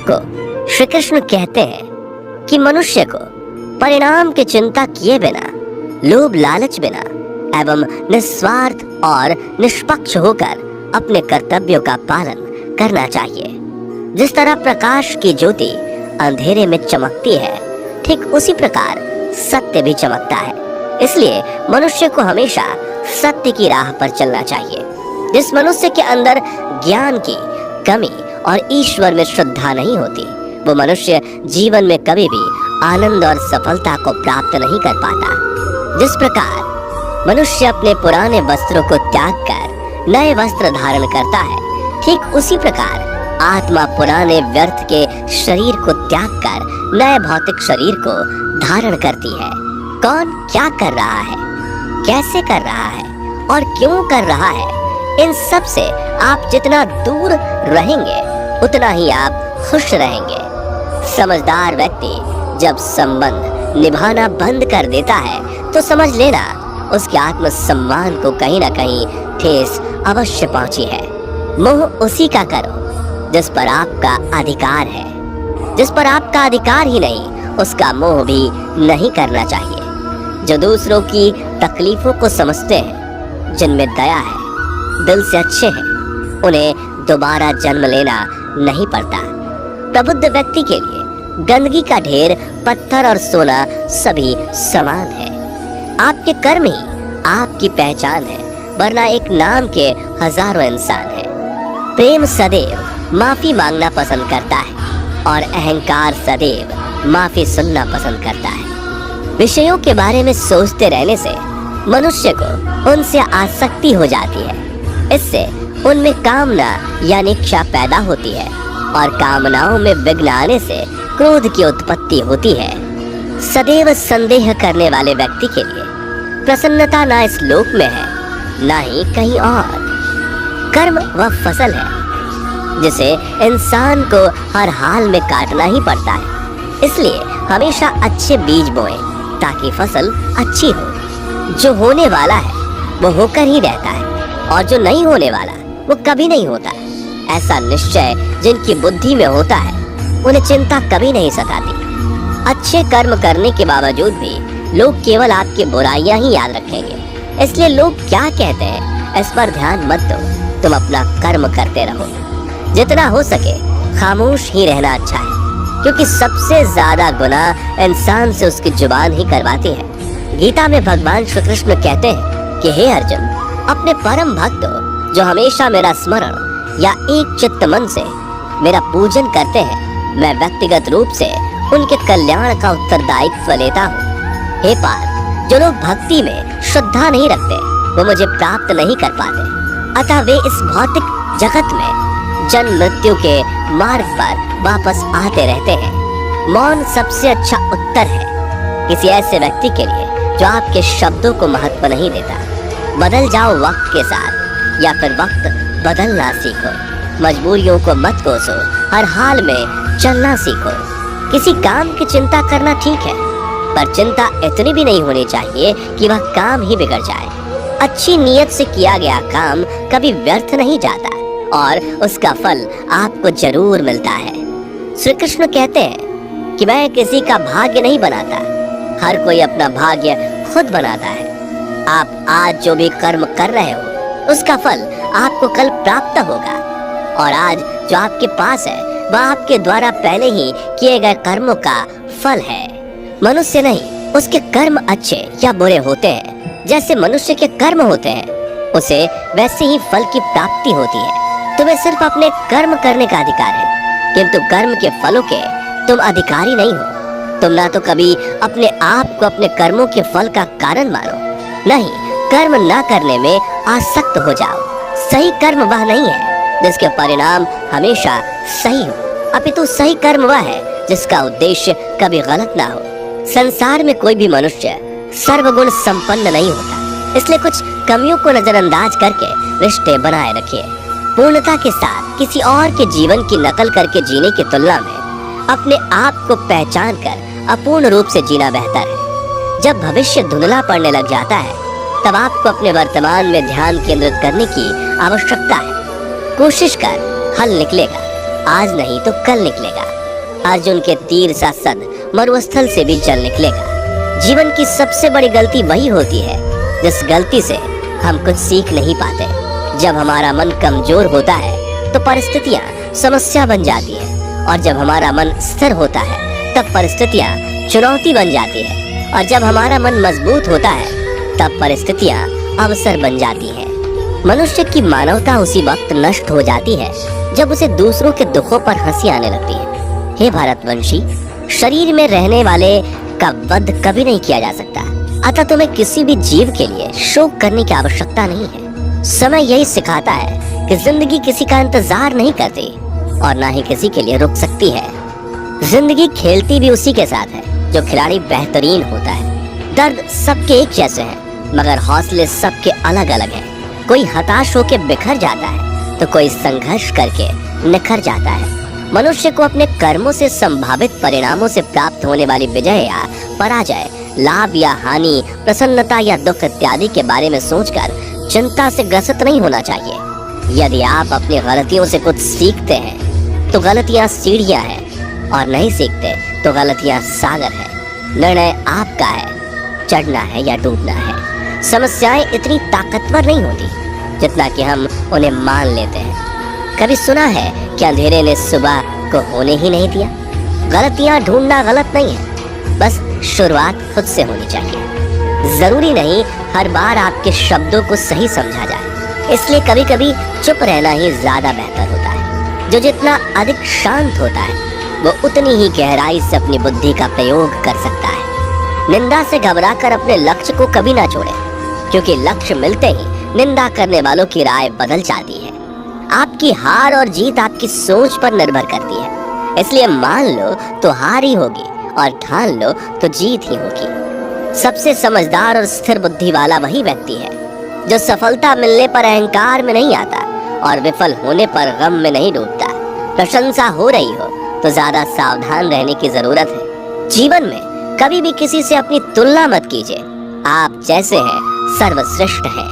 को श्री कृष्ण कहते हैं कि मनुष्य को परिणाम की चिंता किए बिना, लोभ लालच बिना एवं निस्वार्थ और निष्पक्ष होकर अपने कर्तव्यों का पालन करना चाहिए। जिस तरह प्रकाश की ज्योति अंधेरे में चमकती है, ठीक उसी प्रकार सत्य भी चमकता है। इसलिए मनुष्य को हमेशा सत्य की राह पर चलना चाहिए। जिस मनुष्य के अंदर ज्ञान की कमी और ईश्वर में श्रद्धा नहीं होती, वो मनुष्य जीवन में कभी भी आनंद और सफलता को प्राप्त नहीं कर पाता। जिस प्रकार मनुष्य अपने पुराने वस्त्रों को त्याग कर नए वस्त्र धारण करता है, ठीक उसी प्रकार आत्मा पुराने व्यर्थ के शरीर को त्याग कर नए भौतिक शरीर को धारण करती है। कौन क्या कर रहा है, कैसे कर रहा है और क्यों कर रहा है, इन सब से आप जितना दूर रहेंगे उतना ही आप खुश रहेंगे। समझदार व्यक्ति जब संबंध निभाना बंद कर देता है तो समझ लेना उसके आत्मसम्मान को कहीं ना कहीं ठेस अवश्य पहुंची है। मोह उसी का करो जिस पर आपका अधिकार है। जिस पर आपका अधिकार ही नहीं, उसका मोह भी नहीं करना चाहिए। जो दूसरों की तकलीफों को समझते हैं, जिनमें दया है, दिल से अच्छे हैं, उन्हें दोबारा जन्म लेना नहीं पड़ता। प्रबुद्ध व्यक्ति के लिए गंदगी का ढेर, पत्थर और सोना सभी समान है। आपके कर्म ही आपकी पहचान है, वरना एक नाम के हजारों इंसान हैं। प्रेम सदैव माफी मांगना पसंद करता है और अहंकार सदैव माफी सुनना पसंद करता है। विषयों के बारे में सोचते रहने से मनुष्य को उनसे आसक्ति हो जाती है। इससे उनमें कामना यानी इच्छा पैदा होती है और कामनाओं में विघ्न आने से क्रोध की उत्पत्ति होती है। सदैव संदेह करने वाले व्यक्ति के लिए प्रसन्नता ना इस लोक में है, ना ही कहीं और। कर्म वह फसल है जिसे इंसान को हर हाल में काटना ही पड़ता है। इसलिए हमेशा अच्छे बीज बोएं ताकि फसल अच्छी हो। जो होने वाला है वो होकर ही रहता है और जो नहीं होने वाला वो कभी नहीं होता। ऐसा निश्चय जिनकी बुद्धि में होता है, उन्हें चिंता कभी नहीं सताती। अच्छे कर्म करने के बावजूद भी लोग केवल आपकी बुराइयां ही याद रखेंगे। इसलिए लोग क्या कहते हैं इस पर ध्यान मत दो, तुम अपना कर्म करते रहो। जितना हो सके खामोश ही रहना अच्छा है, क्योंकि सबसे ज्यादा गुनाह इंसान से उसकी जुबान ही करवाती है। गीता में भगवान श्री कृष्ण कहते हैं कि हे अर्जुन, अपने परम भक्त जो हमेशा मेरा स्मरण या एक चित्त मन से मेरा पूजन करते हैं, मैं व्यक्तिगत रूप से उनके कल्याण का उत्तरदायित्व लेता हूँ। हे पार्थ, जो लोग भक्ति में श्रद्धा नहीं रखते वो मुझे प्राप्त नहीं कर पाते। अतः वे इस भौतिक जगत में जन्म मृत्यु के मार्ग पर वापस आते रहते हैं। मौन सबसे अच्छा उत्तर है किसी ऐसे व्यक्ति के लिए जो आपके शब्दों को महत्व नहीं देता। बदल जाओ वक्त के साथ या फिर वक्त बदलना सीखो। मजबूरियों को मत कोसो, हर हाल में चलना सीखो। किसी काम की चिंता करना ठीक है, पर चिंता इतनी भी नहीं होनी चाहिए कि वह काम ही बिगड़ जाए। अच्छी नीयत से किया गया काम कभी व्यर्थ नहीं जाता और उसका फल आपको जरूर मिलता है। श्री कृष्ण कहते हैं कि मैं किसी का भाग्य नहीं बनाता, हर कोई अपना भाग्य खुद बनाता है। आप आज जो भी कर्म कर रहे हो उसका फल आपको कल प्राप्त होगा, और आज जो आपके पास है वह आपके द्वारा पहले ही किए गए कर्मों का फल है। मनुष्य नहीं, उसके कर्म अच्छे या बुरे होते हैं, जैसे मनुष्य के कर्म होते हैं उसे वैसे ही फल की प्राप्ति होती है। तुम्हें सिर्फ अपने कर्म करने का अधिकार है, किंतु कर्म के फलों के तुम अधिकारी नहीं हो। तुम ना तो कभी अपने आप को अपने कर्मों के फल का कारण मानो, नहीं कर्म ना करने में आसक्त हो जाओ। सही कर्म वह नहीं है जिसके परिणाम हमेशा सही हो, अपितु सही कर्म वह है जिसका उद्देश्य कभी गलत ना हो। संसार में कोई भी मनुष्य सर्वगुण संपन्न नहीं होता, इसलिए कुछ कमियों को नजरअंदाज करके रिश्ते बनाए रखिए। पूर्णता के साथ किसी और के जीवन की नकल करके जीने की तुलना में अपने आप को पहचान कर अपूर्ण रूप से जीना बेहतर है। जब भविष्य धुंधला पड़ने लग जाता है तब आपको अपने वर्तमान में ध्यान केंद्रित करने की आवश्यकता है। कोशिश कर, हल निकलेगा। आज नहीं तो कल निकलेगा। अर्जुन के तीर सा सद मरुस्थल से भी जल निकलेगा। जीवन की सबसे बड़ी गलती वही होती है जिस गलती से हम कुछ सीख नहीं पाते। जब हमारा मन कमजोर होता है तो परिस्थितियां समस्या बन जाती है, और जब हमारा मन स्थिर होता है तब परिस्थितियां चुनौती बन जाती है, और जब हमारा मन मजबूत होता है तब परिस्थितियां अवसर बन जाती हैं। मनुष्य की मानवता उसी वक्त नष्ट हो जाती है जब उसे दूसरों के दुखों पर हंसी आने लगती है। हे भारतवंशी, शरीर में रहने वाले का वध कभी नहीं किया जा सकता, अतः तुम्हें किसी भी जीव के लिए शोक करने की आवश्यकता नहीं है। समय यही सिखाता है कि जिंदगी किसी का इंतजार नहीं करती और ना ही किसी के लिए रुक सकती है। जिंदगी खेलती भी उसी के साथ है जो खिलाड़ी बेहतरीन होता है। दर्द सबके एक जैसे हैं, मगर हौसले सबके अलग अलग हैं। कोई हताश होकर बिखर जाता है तो कोई संघर्ष करके निखर जाता है। मनुष्य को अपने कर्मों से संभावित परिणामों से प्राप्त होने वाली विजय या पराजय, लाभ या हानि, प्रसन्नता या दुख इत्यादि के बारे में सोचकर चिंता से ग्रसित नहीं होना चाहिए। यदि आप अपनी गलतियों से कुछ सीखते हैं तो गलतियां सीढ़ियां हैं, और नहीं सीखते तो गलतियां सागर है। निर्णय आपका है, चढ़ना है या डूबना है। समस्याएं इतनी ताकतवर नहीं होती जितना कि हम उन्हें मान लेते हैं। कभी सुना है कि अंधेरे ने सुबह को होने ही नहीं दिया? गलतियां ढूंढना गलत नहीं है, बस शुरुआत खुद से होनी चाहिए। जरूरी नहीं हर बार आपके शब्दों को सही समझा जाए, इसलिए कभी कभी चुप रहना ही ज्यादा बेहतर होता है। जो जितना अधिक शांत होता है वो उतनी ही गहराई से अपनी बुद्धि का प्रयोग कर सकता है। निंदा से घबराकर अपने लक्ष्य को कभी ना छोड़े, क्योंकि लक्ष्य मिलते ही निंदा करने वालों की राय बदल जाती है। आपकी हार और जीत आपकी सोच पर निर्भर करती है, इसलिए मान लो तो हार ही होगी और ठान लो तो जीत ही होगी। सबसे समझदार और स्थिर बुद्धि वाला वही व्यक्ति है जो सफलता मिलने पर अहंकार में नहीं आता और विफल होने पर गम में नहीं डूबता। प्रशंसा हो रही हो तो ज्यादा सावधान रहने की जरूरत है। जीवन में कभी भी किसी से अपनी तुलना मत कीजिए। आप जैसे हैं सर्वश्रेष्ठ हैं।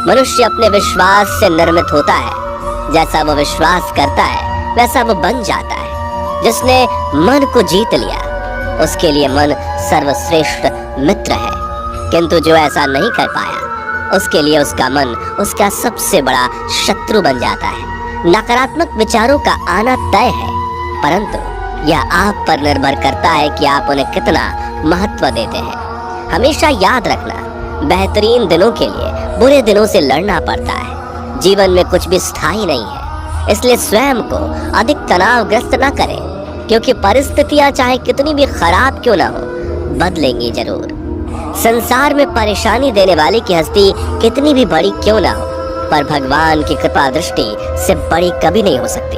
मनुष्य अपने विश्वास से निर्मित होता है। जैसा वो विश्वास करता है वैसा वो बन जाता है। जिसने मन को जीत लिया उसके लिए मन सर्वश्रेष्ठ मित्र है, किंतु जो ऐसा नहीं कर पाया उसके लिए उसका मन उसका सबसे बड़ा शत्रु बन जाता है। नकारात्मक विचारों का आना तय है, परंतु यह आप पर निर्भर करता है कि आप उन्हें कितना महत्व देते हैं। हमेशा याद रखना, बेहतरीन दिनों के लिए बुरे दिनों से लड़ना पड़ता है। जीवन में कुछ भी स्थायी नहीं है, इसलिए स्वयं को अधिक तनावग्रस्त न करें, क्योंकि परिस्थितियां चाहे कितनी भी खराब क्यों ना हो बदलेंगी जरूर। संसार में परेशानी देने वाले की हस्ती कितनी भी बड़ी क्यों ना हो, पर भगवान की कृपा दृष्टि से बड़ी कभी नहीं हो सकती।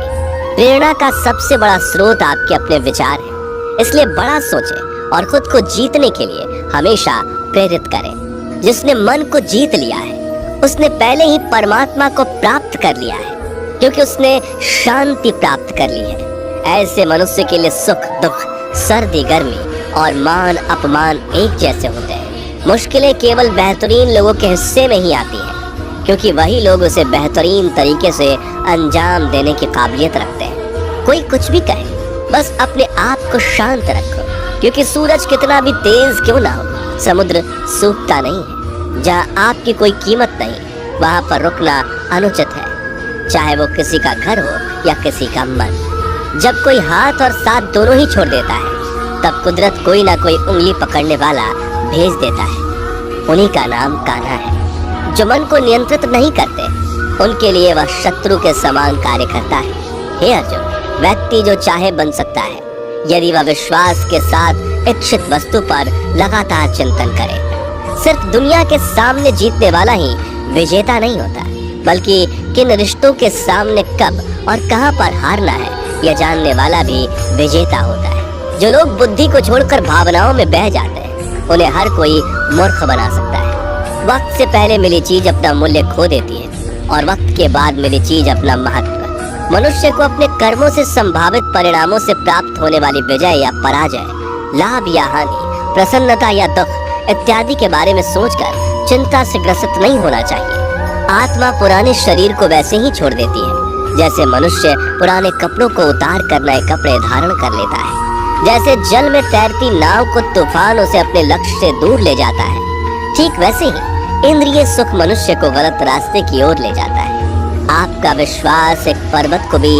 प्रेरणा का सबसे बड़ा स्रोत आपके अपने विचार है, इसलिए बड़ा सोचें और खुद को जीतने के लिए हमेशा प्रेरित करें। जिसने मन को जीत लिया है उसने पहले ही परमात्मा को प्राप्त कर लिया है, क्योंकि उसने शांति प्राप्त कर ली है। ऐसे मनुष्य के लिए सुख दुख, सर्दी गर्मी और मान अपमान एक जैसे होते हैं। मुश्किलें केवल बेहतरीन लोगों के हिस्से में ही आती हैं, क्योंकि वही लोग उसे बेहतरीन तरीके से अंजाम देने की काबिलियत रखते हैं। कोई कुछ भी कहे, बस अपने आप को शांत रखो, क्योंकि सूरज कितना भी तेज क्यों ना हो समुद्र सूखता नहीं है। जहाँ आपकी कोई कीमत नहीं वहाँ पर रुकना अनुचित है, चाहे वो किसी का घर हो या किसी का मन। जब कोई हाथ और साथ दोनों ही छोड़ देता है तब कुदरत कोई ना कोई उंगली पकड़ने वाला भेज देता है। उन्हीं का नाम कान्हा है। जो मन को नियंत्रित नहीं करते उनके लिए वह शत्रु के समान कार्य करता है। हे अर्जुन, व्यक्ति जो चाहे बन सकता है यदि वह विश्वास के साथ इच्छित वस्तु पर लगातार चिंतन करे। सिर्फ दुनिया के सामने जीतने वाला ही विजेता नहीं होता, बल्कि किन रिश्तों के सामने कब और कहां पर हारना है यह जानने वाला भी विजेता होता है। जो लोग बुद्धि को छोड़कर भावनाओं में बह जाते हैं उन्हें हर कोई मूर्ख बना सकता है। वक्त से पहले मिली चीज अपना मूल्य खो देती है और वक्त के बाद मिली चीज अपना महत्व। मनुष्य को अपने कर्मों से संभावित परिणामों से प्राप्त होने वाली विजय या पराजय, लाभ या हानि, प्रसन्नता या दुख इत्यादि के बारे में सोचकर चिंता से ग्रसित नहीं होना चाहिए। आत्मा पुराने शरीर को वैसे ही छोड़ देती है जैसे मनुष्य पुराने कपड़ों को उतार कर नए कपड़े धारण कर लेता है, जैसे जल में तैरती नाव को तूफान उसे अपने लक्ष्य से दूर ले जाता है, ठीक वैसे ही इंद्रिय सुख मनुष्य को गलत रास्ते की ओर ले जाता है। आपका विश्वास एक पर्वत को भी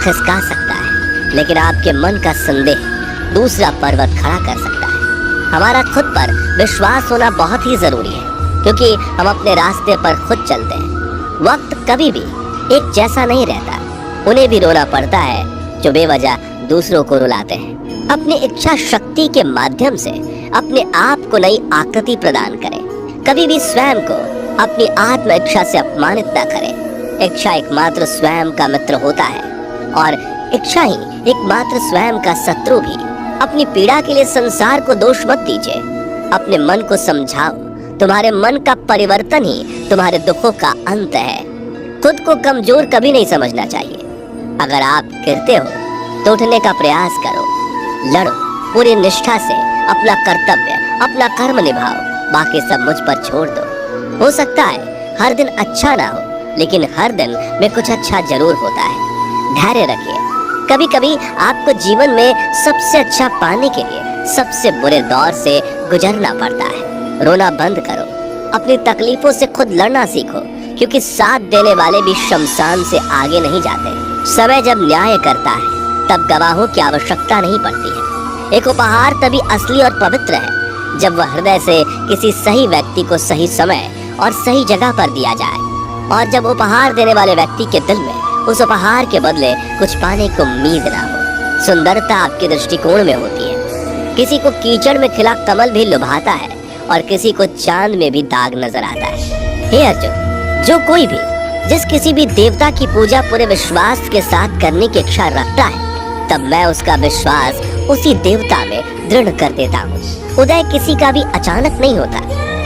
खिसका सकता है, लेकिन आपके मन का संदेह दूसरा पर्वत खड़ा कर सकता है। हमारा खुद पर विश्वास होना बहुत ही जरूरी है, क्योंकि हम अपने रास्ते पर खुद चलते हैं। वक्त कभी भी एक जैसा नहीं रहता, उन्हें भी रोना पड़ता है जो बेवजह दूसरों को रुलाते हैं। अपनी इच्छा शक्ति के माध्यम से अपने आप को नई आकृति प्रदान करें। कभी भी स्वयं को अपनी आत्म इच्छा से अपमानित न करें। इच्छा एकमात्र स्वयं का मित्र होता है और इच्छा ही एकमात्र स्वयं का शत्रु भी। अपनी पीड़ा के लिए संसार को दोष मत दीजिए, अपने मन को समझाओ। तुम्हारे मन का परिवर्तन ही तुम्हारे दुखों का अंत है। खुद को कमजोर कभी नहीं समझना चाहिए। अगर आप गिरते हो तो उठने का प्रयास करो, लड़ो पूरी निष्ठा से अपना कर्तव्य, अपना कर्म निभाओ, बाकी सब मुझ पर छोड़ दो। हो सकता है हर दिन अच्छा ना हो, लेकिन हर दिन में कुछ अच्छा जरूर होता है। धैर्य रखिए। कभी कभी आपको जीवन में सबसे अच्छा पाने के लिए सबसे बुरे दौर से गुजरना पड़ता है। रोना बंद करो, अपनी तकलीफों से खुद लड़ना सीखो, क्योंकि साथ देने वाले भी शमशान से आगे नहीं जाते। समय जब न्याय करता है तब गवाहों की आवश्यकता नहीं पड़ती है। एक उपहार तभी असली और पवित्र है जब वह हृदय से किसी सही व्यक्ति को सही समय और सही जगह पर दिया जाए, और जब उपहार देने वाले व्यक्ति के दिल में उस उपहार के बदले कुछ पाने को उम्मीद ना हो। सुंदरता आपके दृष्टिकोण में होती है। किसी को कीचड़ में खिला कमल भी लुभाता है और किसी को चांद में भी दाग नजर आता है। हे अर्जुन, जो कोई भी जिस किसी भी देवता की पूजा पूरे विश्वास के साथ करने की इच्छा रखता है, तब मैं उसका विश्वास उसी देवता में दृढ़ कर देता हूँ। उदय किसी का भी अचानक नहीं होता,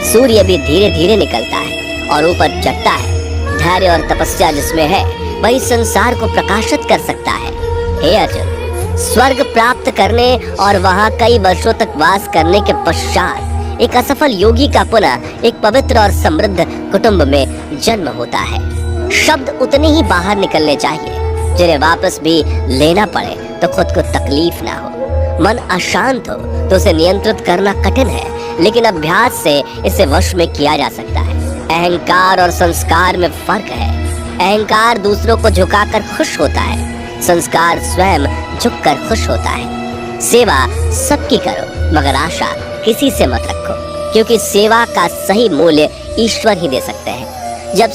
सूर्य भी धीरे धीरे निकलता है और ऊपर चढ़ता है। धैर्य और तपस्या जिसमें है वही संसार को प्रकाशित कर सकता है। हे अर्जुन, स्वर्ग प्राप्त करने और वहाँ कई वर्षों तक वास करने के पश्चात एक असफल योगी का पुनः एक पवित्र और समृद्ध कुटुंब में जन्म होता है। शब्द उतने ही बाहर निकलने चाहिए जिन्हें वापस भी लेना पड़े तो खुद को तकलीफ ना हो। मन अशांत हो तो उसे नियंत्रित करना कठिन है, लेकिन अभ्यास से इसे वश में किया जा सकता है। अहंकार और संस्कार में फर्क है। अहंकार दूसरों को झुकाकर खुश होता है, संस्कार स्वयं झुककर खुश होता है। सेवा सबकी करो, मगर आशा किसी से मत रखो, क्योंकि सेवा का सही मूल्य ईश्वर ही दे सकते हैं। जब